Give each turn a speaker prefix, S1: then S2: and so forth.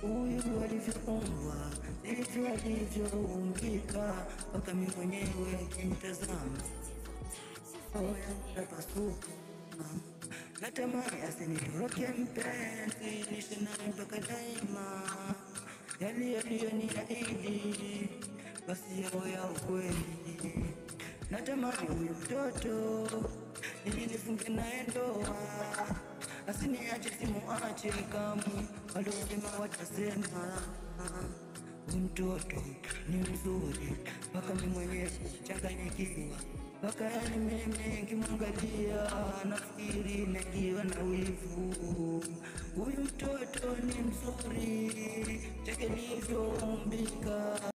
S1: Huyu alivyoumbwa, ndivyo alivyoumbika, mpaka mimi mwenyewe kimtazama moyo unapasuka. Natamani asinitoroke mpenzi, niishi naye mpaka daima. Yaliyoniahidi basi yawe ya ukweli. Natamani huyu mtoto ili nifunge naye ndoa, asiniache simuache kamwe, waliosema watasema. Huyu mtoto ni mzuri mpaka mimi mwenyewe changanyikiwa, mpaka yani mimi nikimwangalia nafikiri naingiwa na wivu. Huyu mtoto ni mzuri, chake nilivyoumbika.